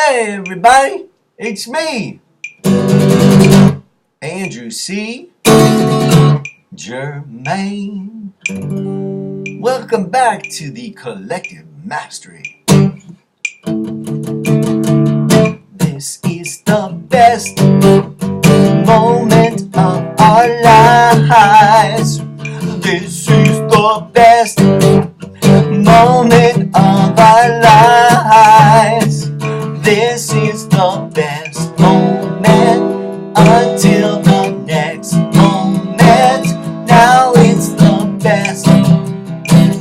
Hey everybody, it's me, Andrew C. Germain. Welcome back to the Collective Mastery. This is the best moment of our lives. This is the best moment of our lives. This is the best moment until the next moment. Now it's the best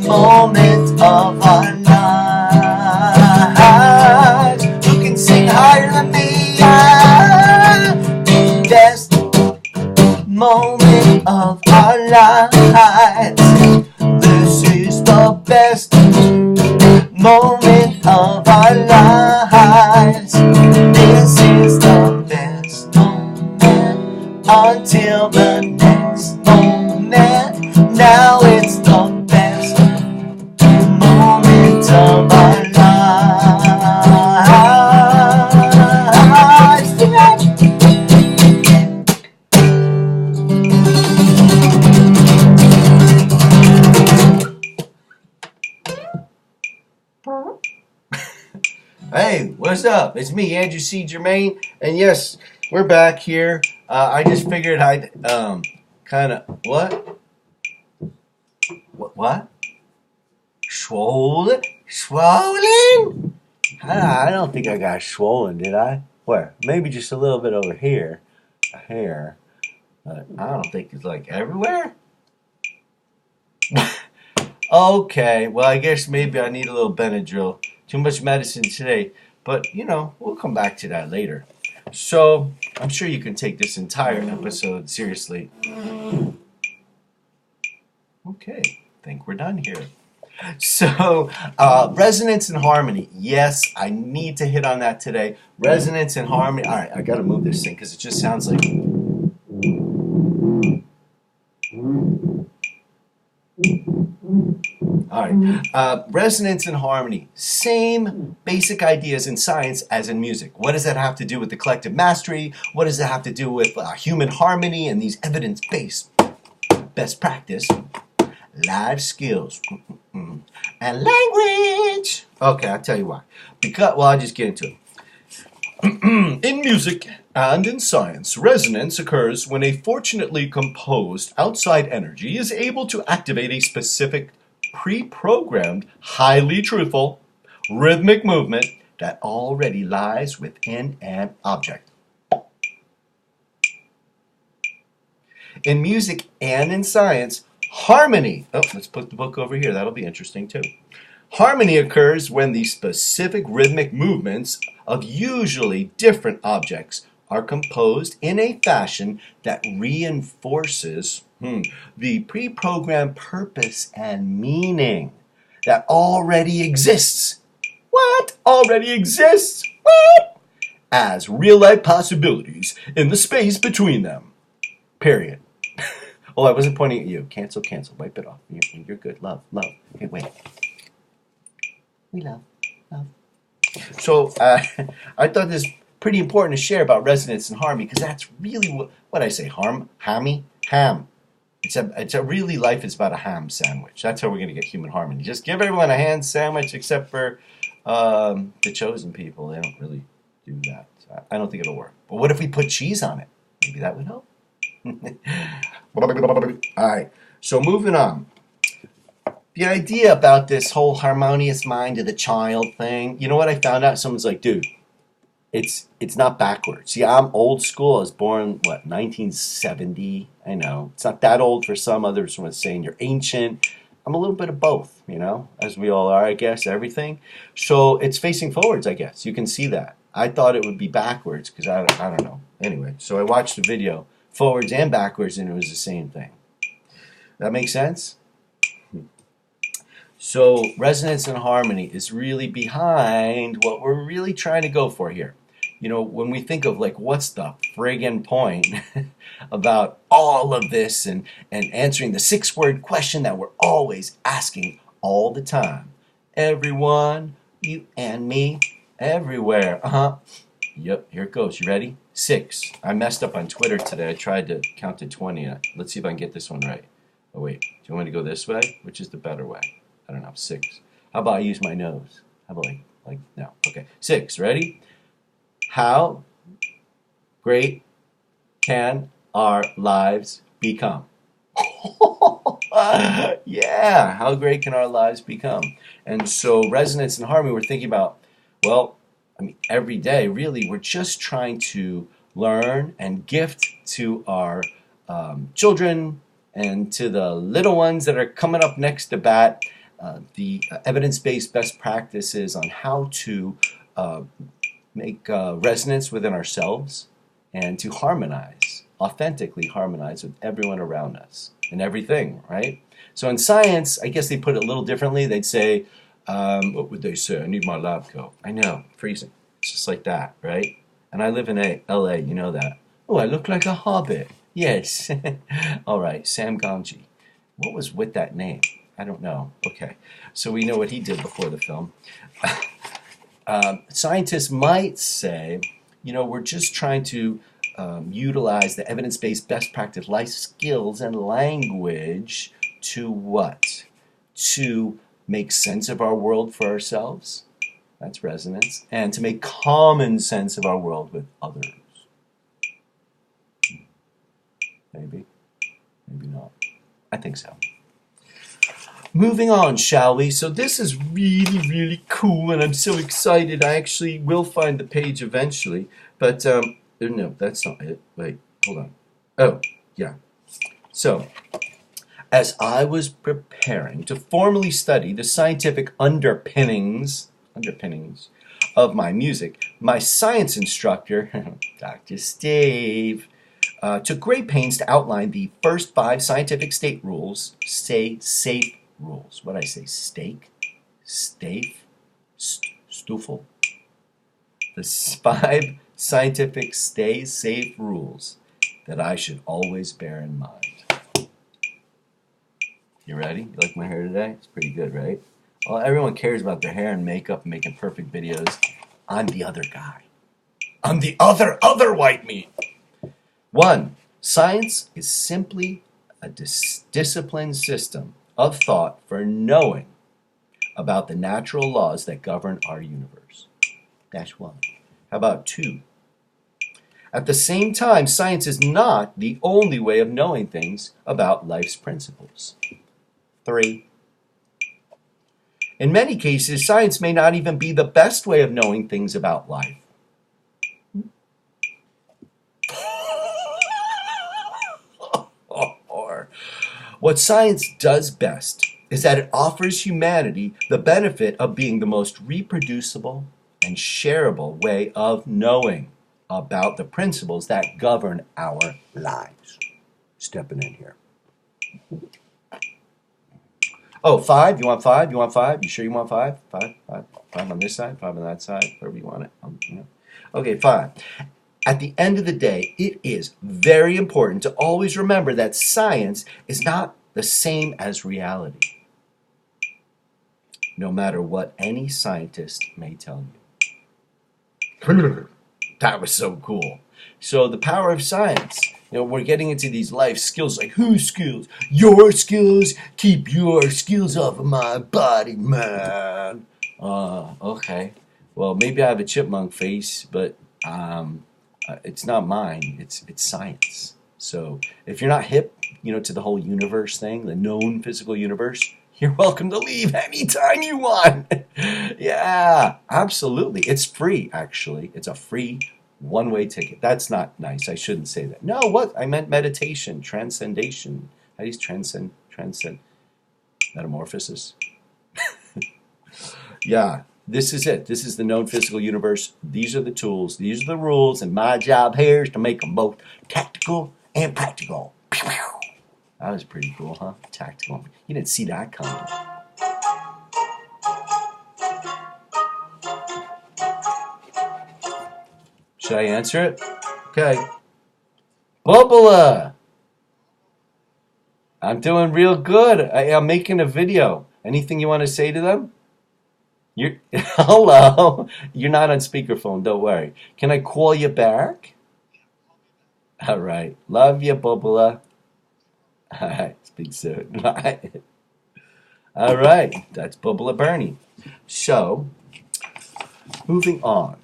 moment of our lives. You can sing higher than me. Best moment of our lives. This is the best moment of our lives. This is the best moment until the next moment. Now it's the best moment of our lives. Hey, what's up? It's me, Andrew C. Germain, and yes, we're back here. I just figured I'd kind of what? What? Swollen? Swollen? I don't think I got swollen, did I? Where? Maybe just a little bit over here, a hair. But I don't think it's like everywhere. Okay, well, I guess maybe I need a little Benadryl. Too much medicine today, but we'll come back to that later. So, I'm sure you can take this entire episode seriously. Okay, I think we're done here. So, resonance and harmony. Yes, I need to hit on that today. Resonance and harmony. All right, I got to move this thing because it just sounds like... All right. Resonance and harmony. Same basic ideas in science as in music. What does that have to do with the collective mastery? What does that have to do with human harmony and these evidence-based best practice, life skills, and language? Okay, I'll tell you why. I'll just get into it. In music and in science, resonance occurs when a fortunately composed outside energy is able to activate a specific pre-programmed, highly truthful, rhythmic movement that already lies within an object. In music and in science, harmony, let's put the book over here, that'll be interesting too. Harmony occurs when the specific rhythmic movements of usually different objects are composed in a fashion that reinforces the pre-programmed purpose and meaning that already exists. What? Already exists? What? As real-life possibilities in the space between them. Period. Oh, I wasn't pointing at you. Cancel, cancel. Wipe it off. You're good. Love, love. Hey, wait. We love. So I thought this was pretty important to share about resonance and harmony because that's really what I say. Ham. It's a really life is about a ham sandwich. That's how we're going to get human harmony. Just give everyone a ham sandwich except for the chosen people. They don't really do that. So I don't think it'll work. But what if we put cheese on it? Maybe that would help. All right. So moving on. The idea about this whole harmonious mind of the child thing, you know what I found out? Someone's like, dude, it's not backwards. See, I'm old school. I was born, 1970? I know. It's not that old for some. Others were saying you're ancient. I'm a little bit of both, as we all are, I guess, everything. So it's facing forwards, I guess. You can see that. I thought it would be backwards because I don't know. Anyway, so I watched the video, forwards and backwards, and it was the same thing. That makes sense? So resonance and harmony is really behind what we're really trying to go for here. When we think of what's the friggin' point about all of this and answering the 6-word question that we're always asking all the time. Everyone, you and me, Everywhere. Yep, here it goes. You ready? 6. I messed up on Twitter today. I tried to count to 20. Let's see if I can get this one right. Oh, wait. Do you want me to go this way? Which is the better way? I don't know. 6. How about I use my nose? How about like no. Okay. 6. Ready? How great can our lives become? Yeah, how great can our lives become? And so resonance and harmony, we're thinking about, well, I mean, every day, really, we're just trying to learn and gift to our children and to the little ones that are coming up next to bat the evidence-based best practices on how to make resonance within ourselves and to harmonize, authentically harmonize with everyone around us and everything, right? So in science, I guess they put it a little differently. They'd say, what would they say? I need my lab coat. I know, freezing. It's just like that, right? And I live in LA, you know that. Oh, I look like a hobbit. Yes. All right, Sam Ganji. What was with that name? I don't know. Okay, so we know what he did before the film. Scientists might say, you know, we're just trying to utilize the evidence-based best practice life skills and language to what? To make sense of our world for ourselves. That's resonance. And to make common sense of our world with others. Maybe. Maybe not. I think so. Moving on, shall we? So this is really, really cool, and I'm so excited. I actually will find the page eventually. But, no, that's not it. Wait, hold on. Oh, yeah. So, as I was preparing to formally study the scientific underpinnings of my music, my science instructor, Dr. Steve, took great pains to outline the first 5 scientific state rules, stay safe rules. What did I say? Steak? Stafe? Stoofel? The 5 scientific stay safe rules that I should always bear in mind. You ready? You like my hair today? It's pretty good, right? Well, everyone cares about their hair and makeup and making perfect videos. I'm the other guy. I'm the other white meat. 1. Science is simply a disciplined system of thought for knowing about the natural laws that govern our universe. That's 1. How about 2? At the same time, science is not the only way of knowing things about life's principles. 3. In many cases, science may not even be the best way of knowing things about life. Or what science does best is that it offers humanity the benefit of being the most reproducible and shareable way of knowing about the principles that govern our lives. Stepping in here. Oh, 5? You want 5? You want 5? You sure you want 5? 5? 5 on this side, 5 on that side, wherever you want it. Okay, 5. At the end of the day, it is very important to always remember that science is not the same as reality, no matter what any scientist may tell you. That was so cool. So the power of science. You know, we're getting into these life skills, like whose skills? Your skills? Keep your skills off of my body, man. Okay. Well, maybe I have a chipmunk face, but it's not mine. It's science. So if you're not hip, you know, to the whole universe thing, the known physical universe, you're welcome to leave anytime you want. Yeah, absolutely. It's free, actually. It's a free one-way ticket. That's not nice. I shouldn't say that. No, what? I meant meditation, transcendation. How do you transcend? Metamorphosis. Yeah, this is it. This is the known physical universe. These are the tools. These are the rules. And my job here is to make them both tactical and practical. Pew, pew. That was pretty cool, huh? Tactical. You didn't see that coming. Should I answer it? Okay. Bubba! I'm doing real good. I'm making a video. Anything you want to say to them? You're hello. You're not on speakerphone. Don't worry. Can I call you back? All right. Love you, Bubba. All right. Speak soon. Bye. All right. That's Bubba Bernie. So, moving on.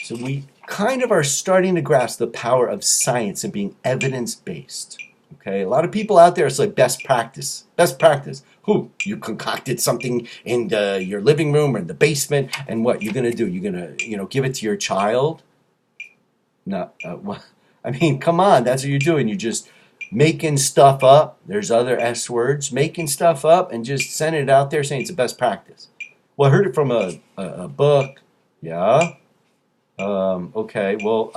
So we kind of are starting to grasp the power of science and being evidence-based. Okay, a lot of people out there, it's like best practice. Best practice. Who? You concocted something in your living room or in the basement, and what you're gonna do? You're gonna, give it to your child? No, I mean, come on, that's what you're doing. You're just making stuff up. There's other S words. Making stuff up and just sending it out there saying it's the best practice. Well, I heard it from a book. Yeah. Okay. Well,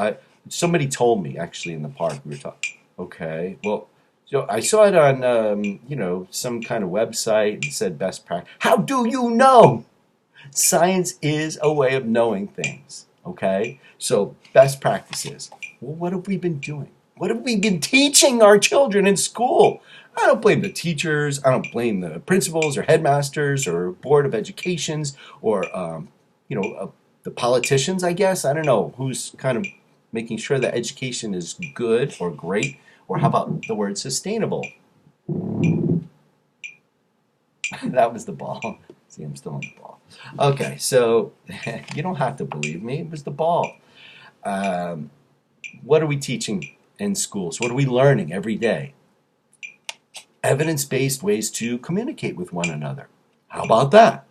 somebody told me actually in the park we were talking. Okay. Well, so I saw it on some kind of website and said best practice. How do you know? Science is a way of knowing things. Okay. So best practices. Well, what have we been doing? What have we been teaching our children in school? I don't blame the teachers. I don't blame the principals or headmasters or board of educations or the politicians, I guess. I don't know who's kind of making sure that education is good or great, or how about the word sustainable? That was the ball. See, I'm still on the ball. Okay, so you don't have to believe me. It was the ball. What are we teaching in schools? What are we learning every day? Evidence-based ways to communicate with one another. How about that?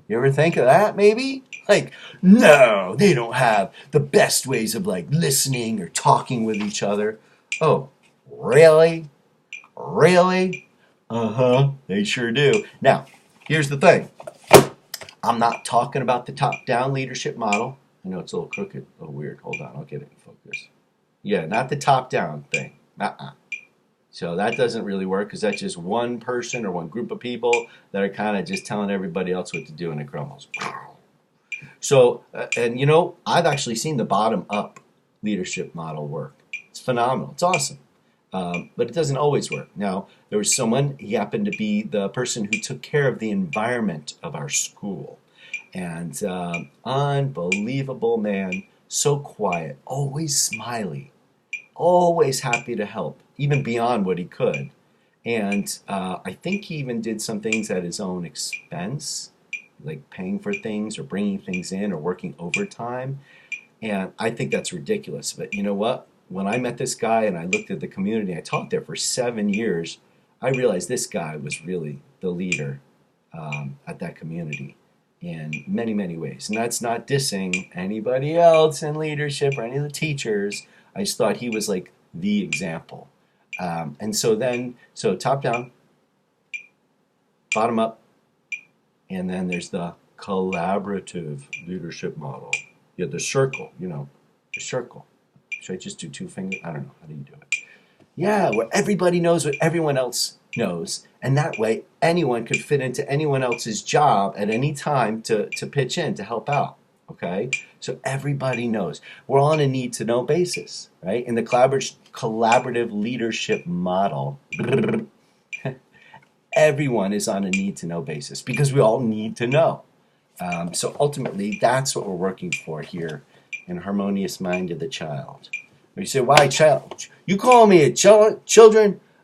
You ever think of that, maybe? Like, no, they don't have the best ways of, like, listening or talking with each other. Oh, really? Really? Uh-huh, they sure do. Now, here's the thing. I'm not talking about the top-down leadership model. I know it's a little crooked, a little weird. Hold on, I'll get it in focus. Yeah, not the top-down thing. So that doesn't really work because that's just one person or one group of people that are kind of just telling everybody else what to do and it crumbles. So, I've actually seen the bottom-up leadership model work. It's phenomenal. It's awesome. But it doesn't always work. Now, there was someone, he happened to be the person who took care of the environment of our school. And unbelievable man, so quiet, always smiley, always happy to help, even beyond what he could. And I think he even did some things at his own expense, like paying for things or bringing things in or working overtime. And I think that's ridiculous. But you know what? When I met this guy and I looked at the community, I taught there for 7 years, I realized this guy was really the leader at that community in many, many ways. And that's not dissing anybody else in leadership or any of the teachers. I just thought he was like the example. So top down, bottom up, and then there's the collaborative leadership model. Yeah, the circle, the circle. Should I just do 2 fingers? I don't know. How do you do it? Yeah, where everybody knows what everyone else knows. And that way, anyone could fit into anyone else's job at any time to pitch in, to help out. Okay? So everybody knows. We're all on a need-to-know basis, right? In the collaborative leadership model, everyone is on a need-to-know basis because we all need to know. So ultimately, that's what we're working for here in Harmonious Mind of the Child. You say, why child? You call me a child,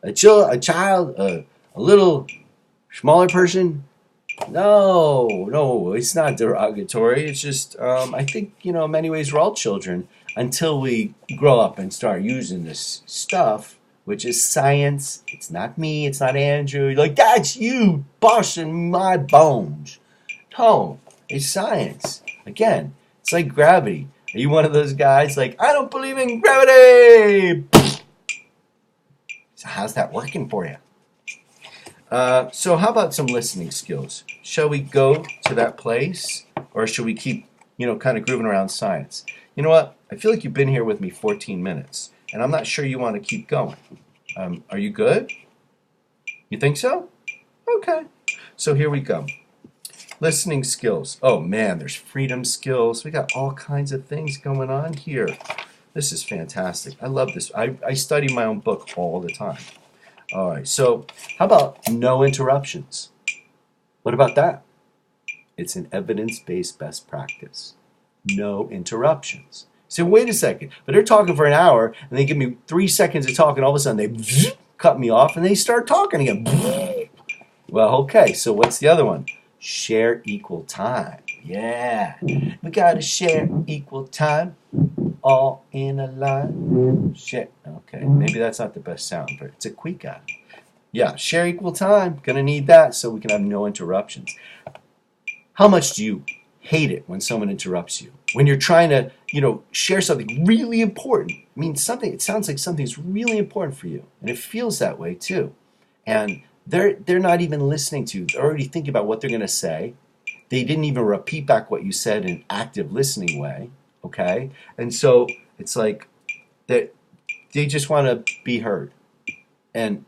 a little smaller person? No, it's not derogatory. It's just, I think, in many ways we're all children until we grow up and start using this stuff, which is science. It's not me, it's not Andrew. You're like, that's you busting my bones. No, it's science. Again, it's like gravity. Are you one of those guys like, I don't believe in gravity? So how's that working for you? So how about some listening skills? Shall we go to that place? Or should we keep, kind of grooving around science? You know what? I feel like you've been here with me 14 minutes. And I'm not sure you want to keep going. Are you good? You think so? Okay. So here we go. Listening skills. Oh man, there's freedom skills. We got all kinds of things going on here. This is fantastic. I love this. I study my own book all the time. All right, so how about no interruptions? What about that? It's an evidence-based best practice. No interruptions. So wait a second, but they're talking for an hour and they give me 3 seconds to talk and all of a sudden they cut me off and they start talking again. Well, okay, so what's the other one? Share equal time. Yeah, we gotta share equal time, all in a line. Share. Okay, maybe that's not the best sound, but it's a quick Yeah, share equal time. Gonna need that so we can have no interruptions. How much do you hate it when someone interrupts you? When you're trying to, share something really important. I mean, it sounds like something's really important for you, and it feels that way too. And they're not even listening to you. They're already thinking about what they're going to say. They didn't even repeat back what you said in an active listening way, okay? And so it's like that they just want to be heard. And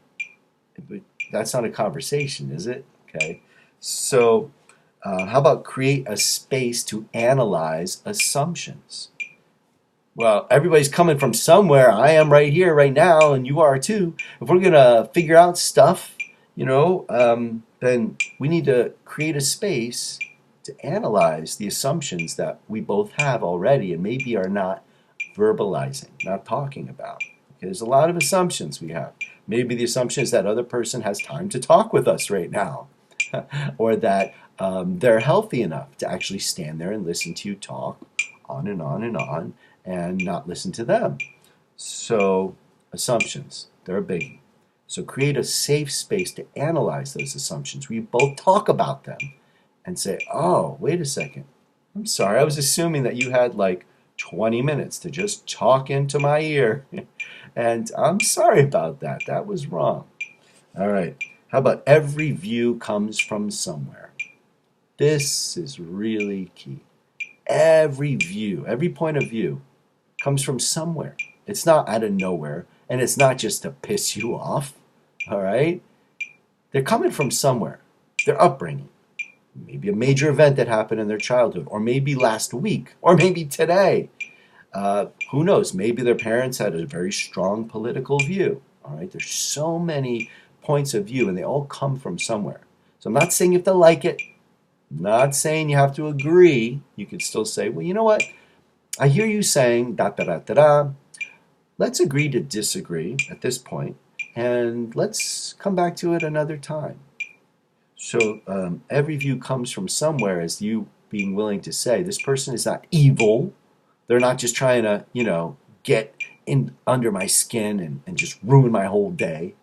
that's not a conversation, is it? Okay. So how about create a space to analyze assumptions? Well, everybody's coming from somewhere. I am right here, right now, and you are too. If we're going to figure out stuff, then we need to create a space to analyze the assumptions that we both have already and maybe are not verbalizing, not talking about. Okay, there's a lot of assumptions we have. Maybe the assumption is that other person has time to talk with us right now, or that they're healthy enough to actually stand there and listen to you talk on and on and on and not listen to them. So assumptions, they're a biggie. So create a safe space to analyze those assumptions where you both talk about them and say, oh, wait a second. I'm sorry, I was assuming that you had like 20 minutes to just talk into my ear. And I'm sorry about that. That was wrong. All right. How about every view comes from somewhere? This is really key. Every view, every point of view comes from somewhere. It's not out of nowhere, and it's not just to piss you off. All right? They're coming from somewhere. Their upbringing. Maybe a major event that happened in their childhood, or maybe last week, or maybe today. Who knows? Maybe their parents had a very strong political view. All right? There's so many points of view, and they all come from somewhere. So I'm not saying you have to like it. I'm not saying you have to agree. You could still say, well, you know what? I hear you saying da da da da da. Let's agree to disagree at this point, and let's come back to it another time. So every view comes from somewhere, as you being willing to say, this person is not evil. They're not just trying to, get in under my skin and just ruin my whole day.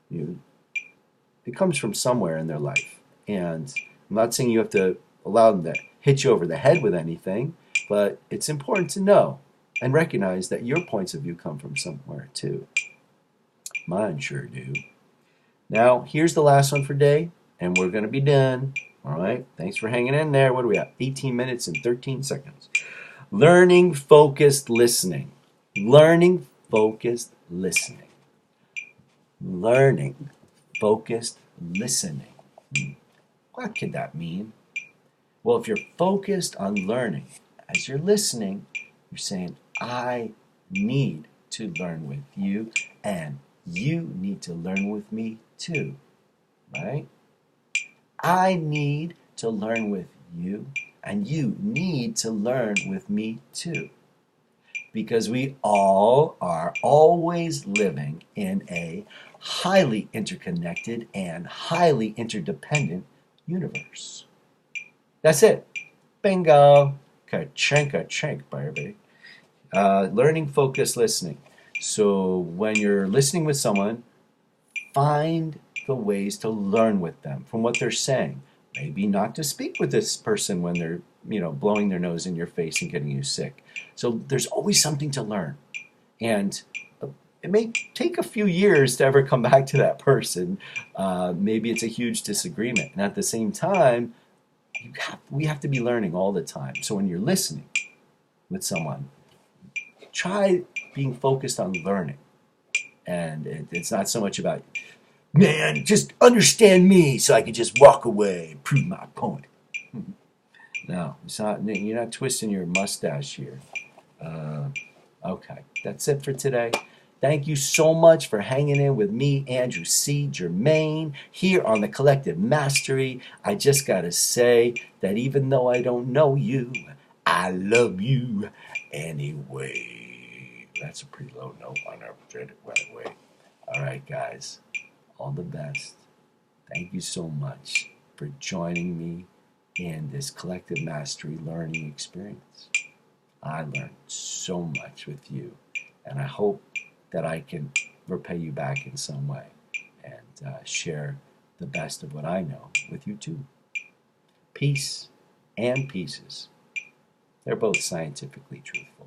It comes from somewhere in their life. And I'm not saying you have to allow them to hit you over the head with anything, but it's important to know and recognize that your points of view come from somewhere too. Mine sure do. Now, here's the last one for today, and we're going to be done. All right, thanks for hanging in there. What do we have? 18 minutes and 13 seconds. Learning focused listening. Learning focused listening. Learning focused listening. What could that mean? Well, if you're focused on learning, as you're listening, you're saying, I need to learn with you, and you need to learn with me too, right? I need to learn with you, and you need to learn with me too. Because we all are always living in a highly interconnected and highly interdependent universe. That's it. Bingo. Ka-chink, baby. Learning focused listening. So when you're listening with someone, find the ways to learn with them from what they're saying. Maybe not to speak with this person when they're, blowing their nose in your face and getting you sick. So there's always something to learn. And it may take a few years to ever come back to that person. Maybe it's a huge disagreement. And at the same time, we have to be learning all the time. So when you're listening with someone, try being focused on learning. And it's not so much about, man, just understand me so I can just walk away and prove my point. No, it's not. You're not twisting your mustache here. Okay, that's it for today. Thank you so much for hanging in with me, Andrew C. Germain, here on the Collective Mastery. I just got to say that even though I don't know you, I love you anyway. That's a pretty low note on our way. All right, guys, all the best. Thank you so much for joining me in this Collective Mastery learning experience. I learned so much with you, and I hope that I can repay you back in some way and share the best of what I know with you too. Peace and pieces. They're both scientifically truthful.